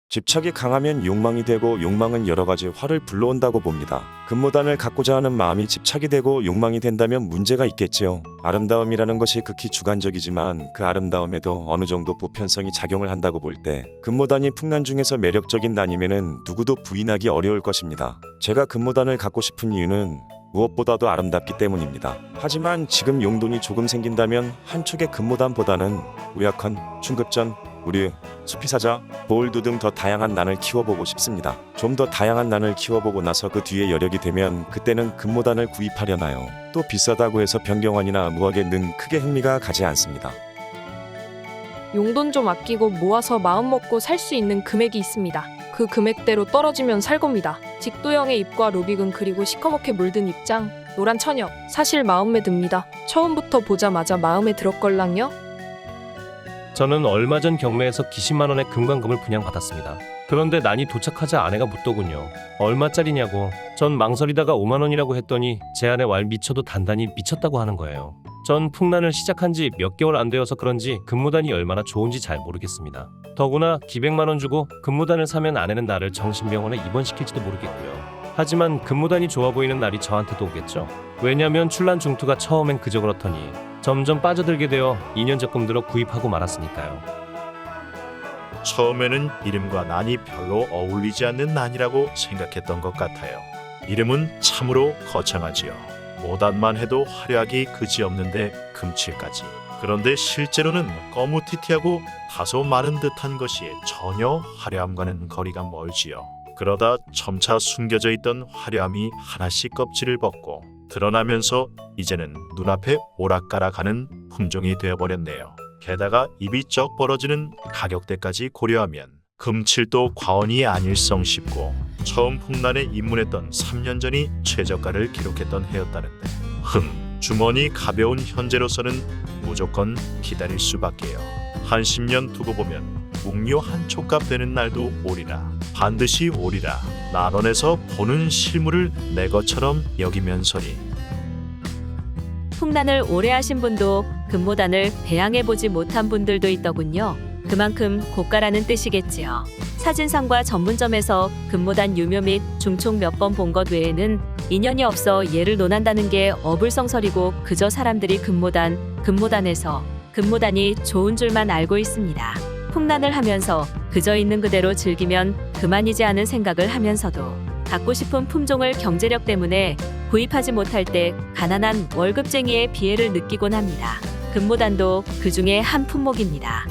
집착이 강하면 욕망이 되고 욕망은 여러 가지 화를 불러온다고 봅니다. 금모단을 갖고자 하는 마음이 집착이 되고 욕망이 된다면 문제가 있겠지요. 아름다움이라는 것이 극히 주관적이지만 그 아름다움에도 어느 정도 보편성이 작용을 한다고 볼 때 금모단이 풍란 중에서 매력적인 단이면은 누구도 부인하기 어려울 것입니다. 제가 금모단을 갖고 싶은 이유는 무엇보다도 아름답기 때문입니다. 하지만 지금 용돈이 조금 생긴다면 한쪽의 금모단보다는 우약한 충급전, 우리, 수피사자, 보울두 등 더 다양한 난을 키워보고 싶습니다. 좀 더 다양한 난을 키워보고 나서 그 뒤에 여력이 되면 그때는 금모단을 구입하려나요? 또 비싸다고 해서 변경환이나 무학에는 크게 흥미가 가지 않습니다. 용돈 좀 아끼고 모아서 마음먹고 살 수 있는 금액이 있습니다. 그 금액대로 떨어지면 살 겁니다. 직도형의 잎과 루빅은 그리고 시커멓게 물든 입장, 노란 처녀, 사실 마음에 듭니다. 처음부터 보자마자 마음에 들었걸랑요? 저는 얼마 전 경매에서 기십만 원의 금광금을 분양받았습니다. 그런데 난이 도착하자 아내가 묻더군요. 얼마짜리냐고. 전 망설이다가 5만 원이라고 했더니 제 아내 왈 미쳐도 단단히 미쳤다고 하는 거예요. 전 풍란을 시작한 지 몇 개월 안 되어서 그런지 금모단이 얼마나 좋은지 잘 모르겠습니다. 더구나 기백만 원 주고 금모단을 사면 아내는 나를 정신병원에 입원시킬지도 모르겠고요. 하지만 금모단이 좋아 보이는 날이 저한테도 오겠죠. 왜냐면 출란 중투가 처음엔 그저 그렇더니 점점 빠져들게 되어 2년 적금 들어 구입하고 말았으니까요. 처음에는 이름과 난이 별로 어울리지 않는 난이라고 생각했던 것 같아요. 이름은 참으로 거창하지요. 모단만 해도 화려하기 그지없는데 금칠까지. 그런데 실제로는 거무튀튀하고 다소 마른 듯한 것이 전혀 화려함과는 거리가 멀지요. 그러다 점차 숨겨져 있던 화려함이 하나씩 껍질을 벗고 드러나면서 이제는 눈앞에 오락가락하는 품종이 되어버렸네요. 게다가 입이 쩍 벌어지는 가격대까지 고려하면 금칠도 과언이 아닐성 싶고 처음 풍란에 입문했던 3년 전이 최저가를 기록했던 해였다는데 주머니 가벼운 현재로서는 무조건 기다릴 수밖에요. 한 10년 두고 보면 묵료 한 촉값 되는 날도 오리라. 반드시 오리라. 난원에서 보는 실물을 내 것처럼 여기면서리. 풍란을 오래 하신 분도 금모단을 배양해보지 못한 분들도 있더군요. 그만큼 고가라는 뜻이겠지요. 사진상과 전문점에서 금모단 유묘 및 중총 몇 번 본 것 외에는 인연이 없어 얘를 논한다는 게 어불성설이고 그저 사람들이 금모단에서 금모단이 좋은 줄만 알고 있습니다. 풍란을 하면서 그저 있는 그대로 즐기면 그만이지 않은 생각을 하면서도 갖고 싶은 품종을 경제력 때문에 구입하지 못할 때 가난한 월급쟁이의 비애를 느끼곤 합니다. 금모단도 그 중에 한 품목입니다.